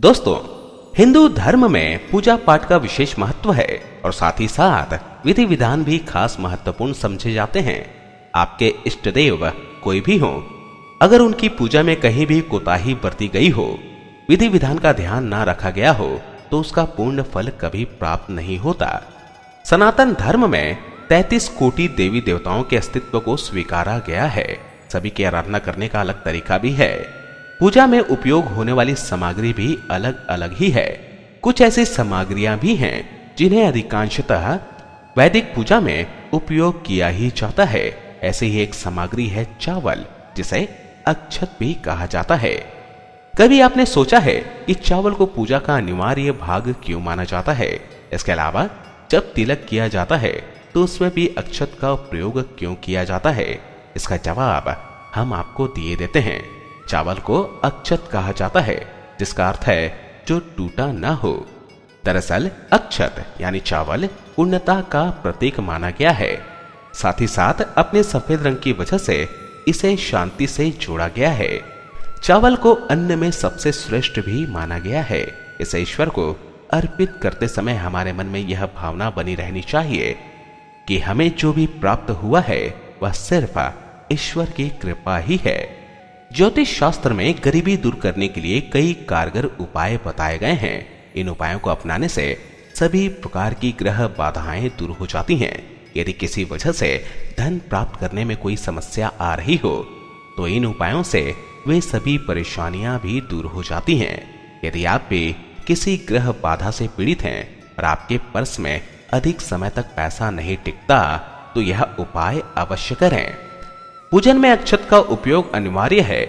दोस्तों, हिंदू धर्म में पूजा पाठ का विशेष महत्व है और साथ ही साथ विधि विधान भी खास महत्वपूर्ण समझे जाते हैं। आपके इष्ट देव कोई भी हो, अगर उनकी पूजा में कहीं भी कोताही बरती गई हो, विधि विधान का ध्यान ना रखा गया हो, तो उसका पूर्ण फल कभी प्राप्त नहीं होता। सनातन धर्म में 33 कोटि देवी देवताओं के अस्तित्व को स्वीकारा गया है। सभी की आराधना करने का अलग तरीका भी है। पूजा में उपयोग होने वाली सामग्री भी अलग अलग ही है। कुछ ऐसी सामग्रियां भी हैं जिन्हें अधिकांशतः वैदिक पूजा में उपयोग किया ही जाता है। ऐसे ही एक सामग्री है चावल, जिसे अक्षत भी कहा जाता है। कभी आपने सोचा है कि चावल को पूजा का अनिवार्य भाग क्यों माना जाता है? इसके अलावा जब तिलक किया जाता है तो उसमें भी अक्षत का प्रयोग क्यों किया जाता है? इसका जवाब हम आपको दिए देते हैं। चावल को अक्षत कहा जाता है, जिसका अर्थ है जो टूटा ना हो। दरअसल अक्षत यानी चावल पूर्णता का प्रतीक माना गया है। साथ ही साथ अपने सफेद रंग की वजह से इसे शांति से जोड़ा गया है। चावल को अन्न में सबसे श्रेष्ठ भी माना गया है। इसे ईश्वर को अर्पित करते समय हमारे मन में यह भावना बनी रहनी चाहिए कि हमें जो भी प्राप्त हुआ है वह सिर्फ ईश्वर की कृपा ही है। ज्योतिष शास्त्र में गरीबी दूर करने के लिए कई कारगर उपाय बताए गए हैं। इन उपायों को अपनाने से सभी प्रकार की ग्रह बाधाएं दूर हो जाती हैं। यदि किसी वजह से धन प्राप्त करने में कोई समस्या आ रही हो, तो इन उपायों से वे सभी परेशानियां भी दूर हो जाती हैं। यदि आप भी किसी ग्रह बाधा से पीड़ित हैं और आपके पर्स में अधिक समय तक पैसा नहीं टिकता, तो यह उपाय अवश्य करें। पूजन में अक्षत का उपयोग अनिवार्य है।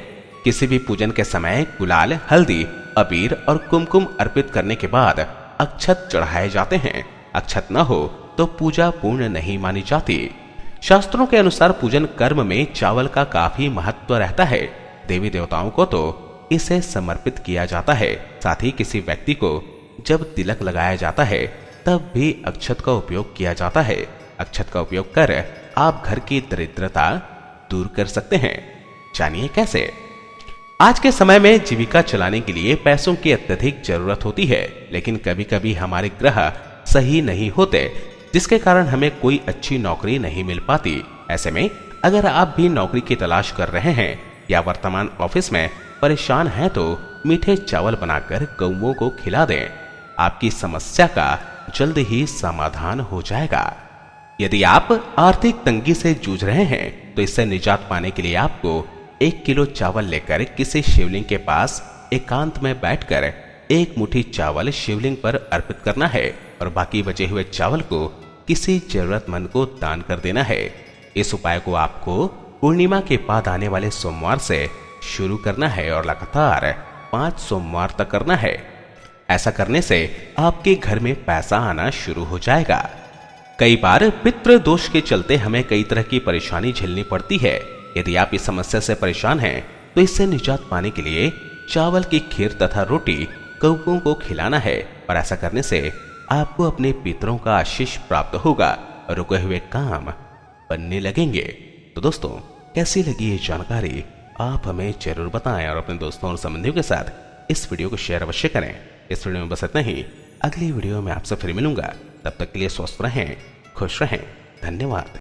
किसी भी पूजन के समय गुलाल, हल्दी, अबीर और कुमकुम अर्पित करने के बाद अक्षत चढ़ाए जाते हैं। अक्षत न हो तो पूजा पूर्ण नहीं मानी जाती। शास्त्रों के अनुसार पूजन कर्म में चावल का काफी महत्व रहता है। देवी देवताओं को तो इसे समर्पित किया जाता है। साथ ही किसी व्यक्ति को जब तिलक लगाया जाता है तब भी अक्षत का उपयोग किया जाता है। अक्षत का उपयोग कर आप घर की दरिद्रता दूर कर सकते हैं। जानिए कैसे। आज के समय में जीविका चलाने के लिए पैसों की अत्यधिक जरूरत होती है, लेकिन कभी कभी हमारे ग्रह सही नहीं होते, जिसके कारण हमें कोई अच्छी नौकरी नहीं मिल पाती। ऐसे में अगर आप भी नौकरी की तलाश कर रहे हैं या वर्तमान ऑफिस में परेशान हैं, तो मीठे चावल बनाकर गौओं को खिला दें। आपकी समस्या का जल्द ही समाधान हो जाएगा। यदि आप आर्थिक तंगी से जूझ रहे हैं, तो इससे निजात पाने के लिए आपको 1 किलो चावल लेकर किसी शिवलिंग के पास एकांत में बैठकर 1 मुट्ठी चावल शिवलिंग पर अर्पित करना है और बाकी बचे हुए चावल को किसी जरूरतमंद को दान कर देना है। इस उपाय को आपको पूर्णिमा के बाद आने वाले सोमवार से शुरू करना है और लगातार 5 सोमवार तक करना है। ऐसा करने से आपके घर में पैसा आना शुरू हो जाएगा। कई बार पितृ दोष के चलते हमें कई तरह की परेशानी झेलनी पड़ती है। यदि आप इस समस्या से परेशान हैं, तो इससे निजात पाने के लिए चावल की खीर तथा रोटी कौओं को खिलाना है और ऐसा करने से आपको अपने पितरों का आशीष प्राप्त होगा और रुके हुए काम बनने लगेंगे। तो दोस्तों, कैसी लगी ये जानकारी आप हमें जरूर बताएं और अपने दोस्तों और संबंधियों के साथ इस वीडियो को शेयर अवश्य करें। इस वीडियो में बस इतना ही। अगली वीडियो में आपसे फिर मिलूंगा। तब तक के लिए स्वस्थ रहें, खुश रहें। धन्यवाद।